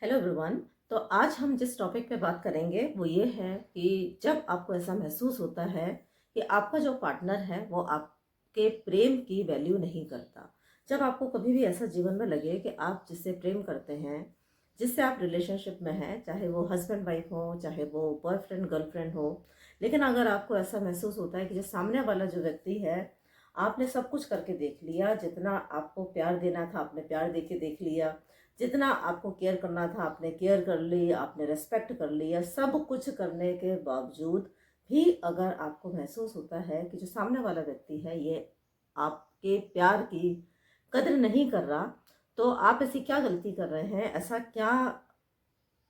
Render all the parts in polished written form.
Hello everyone. तो आज हम जिस टॉपिक पे बात करेंगे वो ये है कि जब आपको ऐसा महसूस होता है कि आपका जो पार्टनर है वो आपके प्रेम की वैल्यू नहीं करता। जब आपको कभी भी ऐसा जीवन में लगे कि आप जिससे प्रेम करते हैं, जिससे आप रिलेशनशिप में हैं, चाहे वो हस्बैंड वाइफ हो, चाहे वो बॉयफ्रेंड गर्लफ्रेंड हो, लेकिन अगर आपको ऐसा महसूस होता है कि जो सामने वाला जो व्यक्ति है, आपने सब कुछ करके देख लिया, जितना आपको प्यार देना था आपने प्यार दे के देख लिया, जितना आपको केयर करना था आपने केयर कर ली, आपने रेस्पेक्ट कर लिया, सब कुछ करने के बावजूद भी अगर आपको महसूस होता है कि जो सामने वाला व्यक्ति है ये आपके प्यार की कदर नहीं कर रहा, तो आप ऐसी क्या गलती कर रहे हैं, ऐसा क्या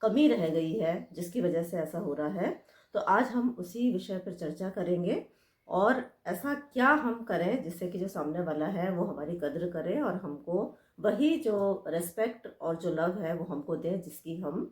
कमी रह गई है जिसकी वजह से ऐसा हो रहा है। तो आज हम उसी विषय पर चर्चा करेंगे और ऐसा क्या हम करें जिससे कि जो सामने वाला है वो हमारी कद्र करे और हमको वही जो रेस्पेक्ट और जो लव है वो हमको दे जिसकी हम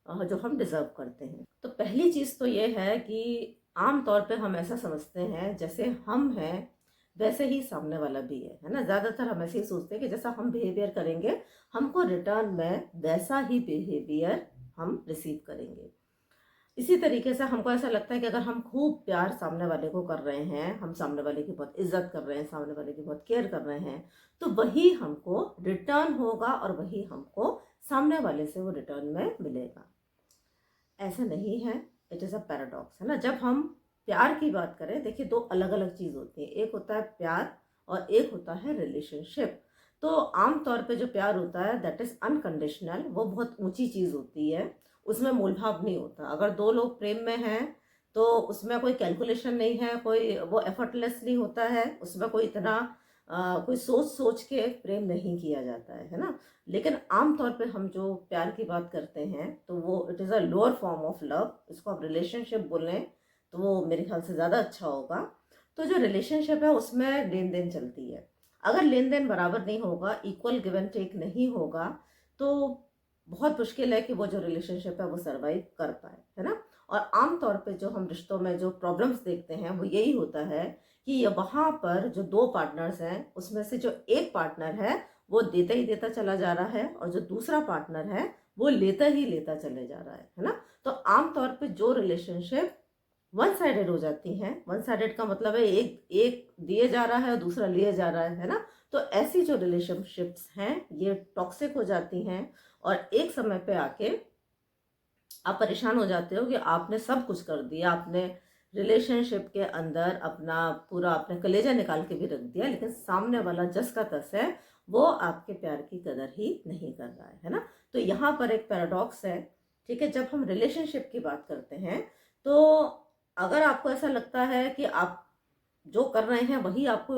जो हम डिज़र्व करते हैं। तो पहली चीज़ तो ये है कि आम तौर पे हम ऐसा समझते हैं जैसे हम हैं वैसे ही सामने वाला भी है ना। ज़्यादातर हम ऐसे ही सोचते हैं कि जैसा हम बिहेवियर करेंगे हमको रिटर्न में वैसा ही बिहेवियर हम रिसीव करेंगे। इसी तरीके से हमको ऐसा लगता है कि अगर हम खूब प्यार सामने वाले को कर रहे हैं, हम सामने वाले की बहुत इज्जत कर रहे हैं, सामने वाले की बहुत केयर कर रहे हैं, तो वही हमको रिटर्न होगा और वही हमको सामने वाले से वो रिटर्न में मिलेगा। ऐसा नहीं है, इट इज़ अ पैराडॉक्स, है ना। जब हम प्यार की बात करें, देखिए दो अलग अलग चीज़ होती है, एक होता है प्यार और एक होता है रिलेशनशिप। तो आम तौर पे जो प्यार होता है दैट इज़ अनकंडीशनल, वो बहुत ऊंची चीज़ होती है, उसमें मोल भाव नहीं होता। अगर दो लोग प्रेम में हैं तो उसमें कोई कैलकुलेशन नहीं है, कोई वो एफर्टलेसली होता है, उसमें कोई इतना कोई सोच सोच के प्रेम नहीं किया जाता है ना। लेकिन आम तौर पे हम जो प्यार की बात करते हैं तो वो it is a lower form of love, इसको आप रिलेशनशिप बोलें तो वो मेरे ख्याल से ज़्यादा अच्छा होगा। तो जो रिलेशनशिप है उसमें लेन देन चलती है। अगर लेन देन बराबर नहीं होगा, इक्वल गिव एंड टेक नहीं होगा, तो बहुत मुश्किल है कि वो जो रिलेशनशिप है वो सर्वाइव कर पाए, है ना। और आम तौर पे जो हम रिश्तों में जो प्रॉब्लम्स देखते हैं वो यही होता है कि ये वहाँ पर जो दो पार्टनर्स हैं उसमें से जो एक पार्टनर है वो देता ही देता चला जा रहा है और जो दूसरा पार्टनर है वो लेता ही लेता चले जा रहा है ना। तो आम तौर पे जो रिलेशनशिप वन साइडेड हो जाती हैं, वन साइडेड का मतलब है एक एक दिए जा रहा है और दूसरा लिए जा रहा है ना। तो ऐसी जो रिलेशनशिप्स हैं ये टॉक्सिक हो जाती हैं और एक समय पे आके आप परेशान हो जाते हो कि आपने सब कुछ कर दिया, आपने रिलेशनशिप के अंदर अपना पूरा अपने कलेजा निकाल के भी रख दिया, लेकिन सामने वाला जस का तस है वो आपके प्यार की कदर ही नहीं कर रहा है ना। तो यहाँ पर एक पैराडॉक्स है, ठीक है। जब हम रिलेशनशिप की बात करते हैं तो अगर आपको ऐसा लगता है कि आप जो कर रहे हैं वही आपको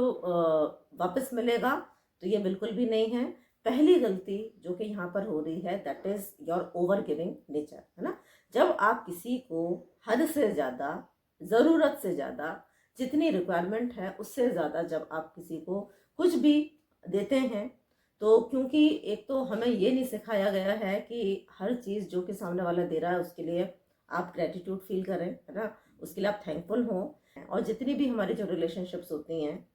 वापस मिलेगा, तो ये बिल्कुल भी नहीं है। पहली गलती जो कि यहाँ पर हो रही है that is your over giving nature, है ना। जब आप किसी को हद से ज़्यादा, ज़रूरत से ज़्यादा, जितनी रिक्वायरमेंट है उससे ज़्यादा जब आप किसी को कुछ भी देते हैं, तो क्योंकि एक तो हमें ये नहीं सिखाया गया है कि हर चीज़ जो कि सामने वाला दे रहा है उसके लिए आप ग्रेटिट्यूड फील करें, है ना, उसके लिए आप थैंकफुल हों। और जितनी भी हमारी जो रिलेशनशिप्स होती हैं,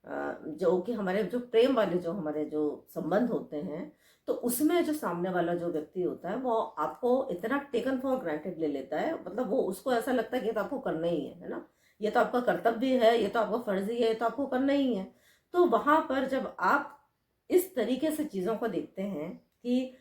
जो कि हमारे जो प्रेम वाले जो हमारे जो संबंध होते हैं, तो उसमें जो सामने वाला जो व्यक्ति होता है वो आपको इतना टेकन फॉर ग्रांटेड ले लेता है, मतलब वो उसको ऐसा लगता है कि ये तो आपको करना ही है ना, ये तो आपका कर्तव्य है, ये तो आपका फर्ज ही है, ये तो आपको करना ही है। तो वहां पर जब आप इस तरीके से चीज़ों को देखते हैं कि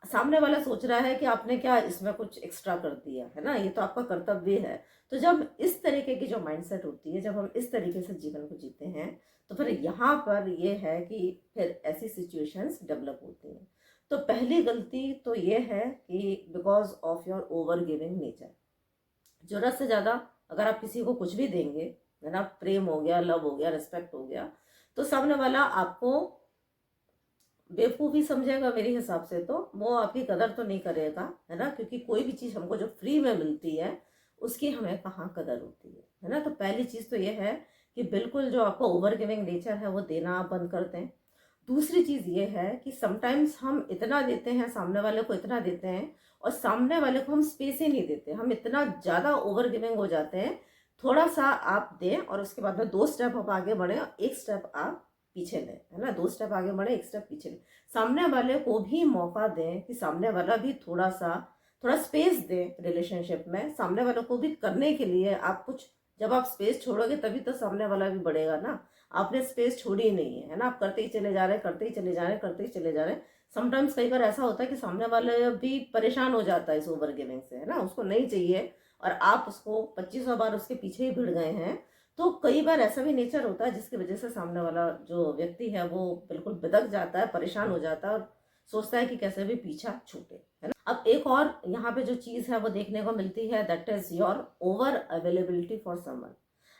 सामने वाला सोच रहा है कि आपने क्या इसमें कुछ एक्स्ट्रा कर दिया है ना, ये तो आपका कर्तव्य है। तो जब इस तरीके की जो माइंडसेट होती है, जब हम इस तरीके से जीवन को जीते हैं, तो फिर यहाँ पर ये है कि फिर ऐसी सिचुएशंस डेवलप होती हैं। तो पहली गलती तो ये है कि because of your over giving nature, जरूरत से ज़्यादा अगर आप किसी को कुछ भी देंगे, है ना, प्रेम हो गया, लव हो गया, रिस्पेक्ट हो गया, तो सामने वाला आपको बेवकूफ़ी समझेगा मेरे हिसाब से, तो वो आपकी कदर तो नहीं करेगा, है ना, क्योंकि कोई भी चीज़ हमको जो फ्री में मिलती है उसकी हमें कहाँ कदर होती है ना। तो पहली चीज़ तो ये है कि बिल्कुल जो आपका ओवर गिविंग नेचर है वो देना आप बंद कर दें। दूसरी चीज़ ये है कि समटाइम्स हम इतना देते हैं, सामने वाले को इतना देते हैं और सामने वाले को हम स्पेस ही नहीं देते, हम इतना ज़्यादा ओवर गिविंग हो जाते हैं। थोड़ा सा आप दें और उसके बाद में 2 स्टेप आप आगे बढ़ें और 1 स्टेप आप पीछे लें, है ना, 2 स्टेप आगे बढ़े, 1 स्टेप पीछे लें। सामने वाले को भी मौका दें कि सामने वाला भी थोड़ा स्पेस दें रिलेशनशिप में। सामने वालों को भी करने के लिए आप कुछ, जब आप स्पेस छोड़ोगे तभी तो सामने वाला भी बढ़ेगा ना। आपने स्पेस छोड़ी ही नहीं है ना, आप करते ही चले जा रहे हैं, करते ही चले जा रहे हैं, करते ही चले जा रहे हैं। समटाइम्स कई बार ऐसा होता है कि सामने वाले भी परेशान हो जाता है इस ओवर गिविंग से, है ना, उसको नहीं चाहिए और आप उसको 2500 बार उसके पीछे ही भिड़ गए हैं। तो कई बार ऐसा भी नेचर होता है जिसकी वजह से सामने वाला जो व्यक्ति है वो बिल्कुल बिदक जाता है, परेशान हो जाता है और सोचता है कि कैसे भी पीछा छूटे, है ना। अब एक और यहाँ पे जो चीज है वो देखने को मिलती है, that is your over availability for someone.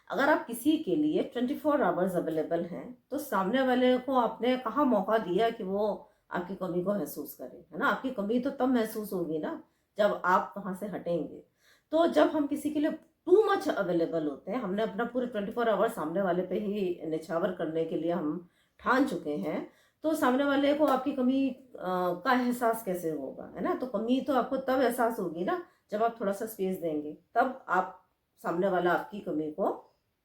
अगर आप किसी के लिए 24 आवर्स अवेलेबल हैं तो सामने वाले को आपने कहाँ मौका दिया कि वो आपकी कमी को महसूस करे, है ना। आपकी कमी तो तब महसूस होगी ना जब आप वहां से हटेंगे। तो जब हम किसी के लिए टू मच अवेलेबल होते हैं, हमने अपना पूरे 24 आवर सामने वाले पे ही निछावर करने के लिए हम ठान चुके हैं, तो सामने वाले को आपकी कमी का एहसास कैसे होगा, है ना। तो कमी तो आपको तब एहसास होगी ना जब आप थोड़ा सा स्पेस देंगे, तब आप सामने वाला आपकी कमी को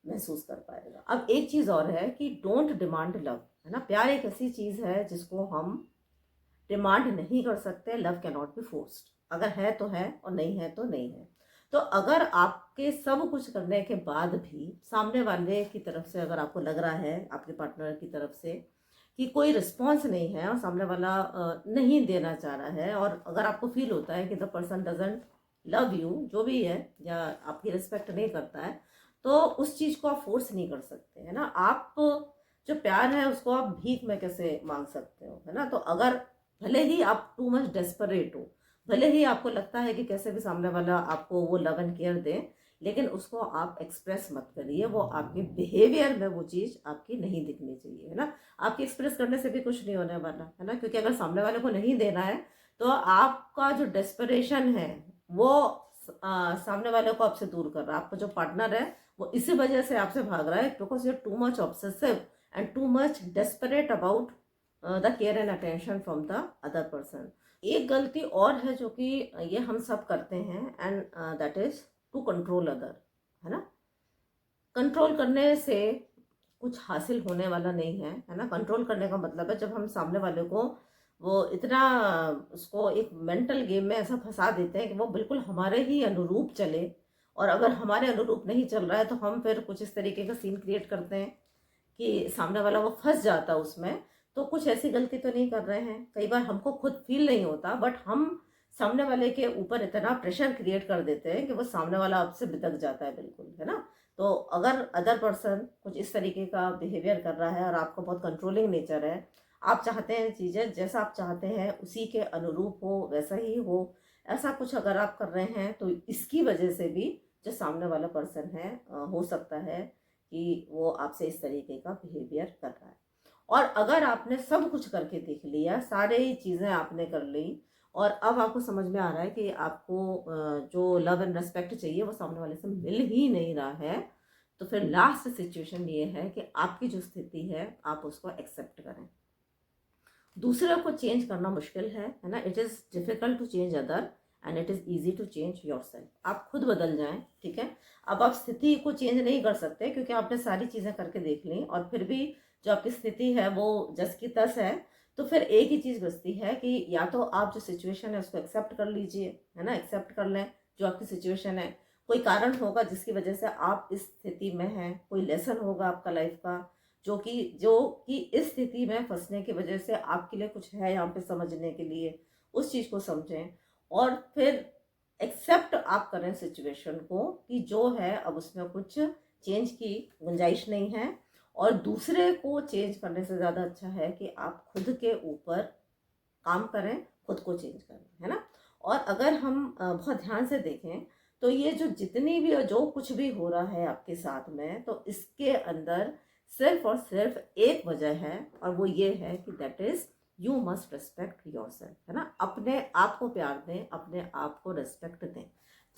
महसूस कर पाएगा। अब एक चीज और है कि डोंट डिमांड लव, है ना। प्यार एक ऐसी चीज है जिसको हम डिमांड नहीं कर सकते। Love can not be forced, अगर है तो है और नहीं है तो नहीं है। तो अगर आपके सब कुछ करने के बाद भी सामने वाले की तरफ से अगर आपको लग रहा है, आपके पार्टनर की तरफ से, कि कोई रिस्पॉन्स नहीं है और सामने वाला नहीं देना चाह रहा है, और अगर आपको फील होता है कि the person doesn't love you, जो भी है, या आपकी रिस्पेक्ट नहीं करता है, तो उस चीज को आप फोर्स नहीं कर सकते, है ना। आप जो प्यार है उसको आप भीख में कैसे मांग सकते हो, है ना। तो अगर भले ही आप टू मच डेस्परेट हो, भले ही आपको लगता है कि कैसे भी सामने वाला आपको वो लव एंड केयर दे, लेकिन उसको आप एक्सप्रेस मत करिए। वो आपके बिहेवियर में वो चीज आपकी नहीं दिखनी चाहिए, है ना। आपके एक्सप्रेस करने से भी कुछ नहीं होने वाला, है ना, क्योंकि अगर सामने वाले को नहीं देना है तो आपका जो डेस्परेशन है वो सामने वाले को आपसे दूर कर रहा है। आपका जो पार्टनर है वो इसी वजह से आपसे भाग रहा है, because you are too much obsessive and too much desperate about the care and attention from the other person. एक गलती और है जो कि ये हम सब करते हैं, and that is to control other, है ना। कंट्रोल करने से कुछ हासिल होने वाला नहीं है, है ना। कंट्रोल करने का मतलब है जब हम सामने वाले को वो इतना उसको एक मेंटल गेम में ऐसा फंसा देते हैं कि वो बिल्कुल हमारे ही अनुरूप चले, और अगर हमारे अनुरूप नहीं चल रहा है तो हम फिर कुछ इस तरीके का सीन क्रिएट करते हैं कि सामने वाला वो फंस जाता है उसमें। तो कुछ ऐसी गलती तो नहीं कर रहे हैं, कई बार हमको खुद फील नहीं होता, बट हम सामने वाले के ऊपर इतना प्रेशर क्रिएट कर देते हैं कि वो सामने वाला आपसे बिदक जाता है, बिल्कुल, है ना। तो अगर अदर पर्सन कुछ इस तरीके का बिहेवियर कर रहा है और आपका बहुत कंट्रोलिंग नेचर है, आप चाहते हैं चीज़ें जैसा आप चाहते हैं उसी के अनुरूप हो, वैसा ही हो, ऐसा कुछ अगर आप कर रहे हैं, तो इसकी वजह से भी जो सामने वाला पर्सन है हो सकता है कि वो आपसे इस तरीके का बिहेवियर कर रहा है। और अगर आपने सब कुछ करके देख लिया, सारी ही चीज़ें आपने कर ली, और अब आपको समझ में आ रहा है कि आपको जो लव एंड रेस्पेक्ट चाहिए वो सामने वाले से मिल ही नहीं रहा है, तो फिर लास्ट सिचुएशन ये है कि आपकी जो स्थिति है आप उसको एक्सेप्ट करें। दूसरे को चेंज करना मुश्किल है ना। It is difficult to change other and it is easy to change yourself. आप खुद बदल जाएं, ठीक है। अब आप स्थिति को चेंज नहीं कर सकते क्योंकि आपने सारी चीज़ें करके देख ली, और फिर भी जो आपकी स्थिति है वो जस की तस है। तो फिर एक ही चीज़ बचती है कि या तो आप जो सिचुएशन है उसको एक्सेप्ट कर लीजिए, है ना, एक्सेप्ट कर लें जो आपकी सिचुएशन है। कोई कारण होगा जिसकी वजह से आप इस स्थिति में हैं, कोई लेसन होगा आपका लाइफ का जो कि इस स्थिति में फंसने की वजह से आपके लिए कुछ है यहाँ पे समझने के लिए, उस चीज़ को समझें और फिर एक्सेप्ट आप करें सिचुएशन को कि जो है अब उसमें कुछ चेंज की गुंजाइश नहीं है। और दूसरे को चेंज करने से ज़्यादा अच्छा है कि आप खुद के ऊपर काम करें, खुद को चेंज करें, है ना। और अगर हम बहुत ध्यान से देखें तो ये जो जितनी भी जो कुछ भी हो रहा है आपके साथ में, तो इसके अंदर सिर्फ और सिर्फ एक वजह है, और वो ये है कि that is you must respect your self, है ना। अपने आप को प्यार दें, अपने आप को रिस्पेक्ट दें।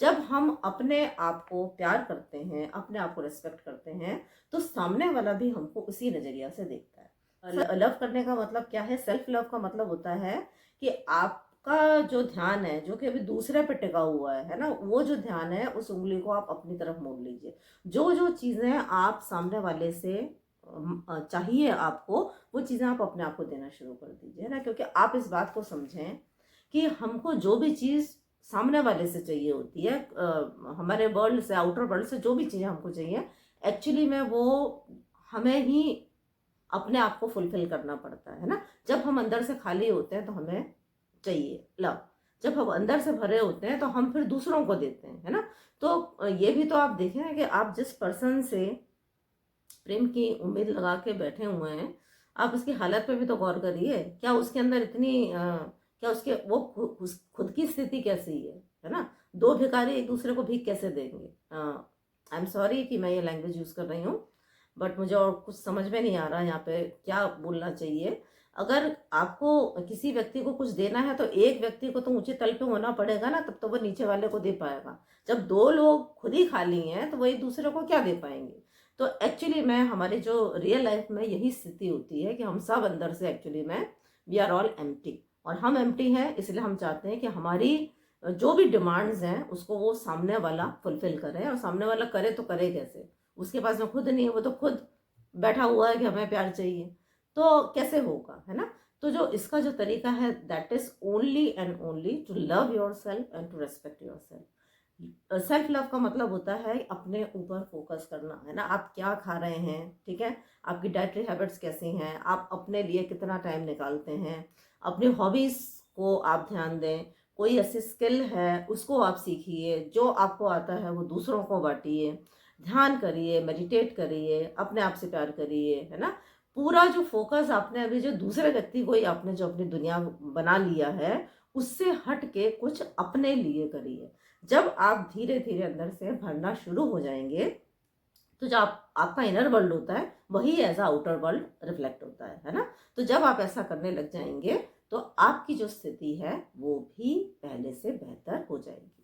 जब हम अपने आप को प्यार करते हैं, अपने आप को रिस्पेक्ट करते हैं, तो सामने वाला भी हमको उसी नजरिया से देखता है। लव करने का मतलब क्या है? सेल्फ लव का मतलब होता है कि आपका जो ध्यान है जो कि अभी दूसरे पे टिका हुआ है ना, वो जो ध्यान है उस उंगली को आप अपनी तरफ मोड़ लीजिए। जो जो चीजें आप सामने वाले से चाहिए आपको, वो चीज़ें आप अपने आप को देना शुरू कर दीजिए, है ना। क्योंकि आप इस बात को समझें कि हमको जो भी चीज़ सामने वाले से चाहिए होती है, हमारे वर्ल्ड से, आउटर वर्ल्ड से जो भी चीज़ें हमको चाहिए, एक्चुअली में वो हमें ही अपने आप को फुलफिल करना पड़ता है ना। जब हम अंदर से खाली होते हैं तो हमें चाहिए लव, जब हम अंदर से भरे होते हैं तो हम फिर दूसरों को देते हैं, है ना। तो ये भी तो आप देखें ना कि आप जिस पर्सन से प्रेम की उम्मीद लगा के बैठे हुए हैं, आप उसकी हालत पे भी तो गौर करिए। क्या उसके अंदर इतनी क्या उसके वो खुद की स्थिति कैसी है ना। दो भिखारी एक दूसरे को भीख कैसे देंगे। आई एम सॉरी कि मैं ये लैंग्वेज यूज़ कर रही हूँ, बट मुझे और कुछ समझ में नहीं आ रहा यहाँ पे क्या बोलना चाहिए। अगर आपको किसी व्यक्ति को कुछ देना है तो एक व्यक्ति को तो ऊंचे तल पे होना पड़ेगा ना, तब तो वो नीचे वाले को दे पाएगा। जब दो लोग खुद ही खाली हैं तो वो एक दूसरे को क्या दे पाएंगे। तो एक्चुअली में हमारी जो रियल लाइफ में यही स्थिति होती है कि हम सब अंदर से एक्चुअली में वी आर ऑल एम्प्टी, और हम एम्प्टी हैं इसलिए हम चाहते हैं कि हमारी जो भी डिमांड्स हैं उसको वो सामने वाला फुलफिल करे। और सामने वाला करे तो करे कैसे, उसके पास में खुद नहीं है, वो तो खुद बैठा हुआ है कि हमें प्यार चाहिए, तो कैसे होगा, है ना। तो जो इसका जो तरीका है, that is only and only to love yourself and to respect yourself. Self love का मतलब होता है अपने ऊपर फोकस करना, है ना। आप क्या खा रहे हैं, ठीक है, आपकी डाइटरी हैबिट्स कैसी हैं, आप अपने लिए कितना टाइम निकालते हैं, अपनी हॉबीज को आप ध्यान दें। कोई ऐसी स्किल है उसको आप सीखिए, जो आपको आता है वो दूसरों को बांटिए, ध्यान करिए, मेडिटेट करिए, अपने आप से प्यार करिए, है ना। पूरा जो फोकस आपने अभी जो दूसरे व्यक्ति को ही आपने जो अपनी दुनिया बना लिया है, उससे हट के कुछ अपने लिए करिए। जब आप धीरे धीरे अंदर से भरना शुरू हो जाएंगे तो जो आपका इनर वर्ल्ड होता है वही एज आउटर वर्ल्ड रिफ्लेक्ट होता है ना। तो जब आप ऐसा करने लग जाएंगे तो आपकी जो स्थिति है वो भी पहले से बेहतर हो जाएगी।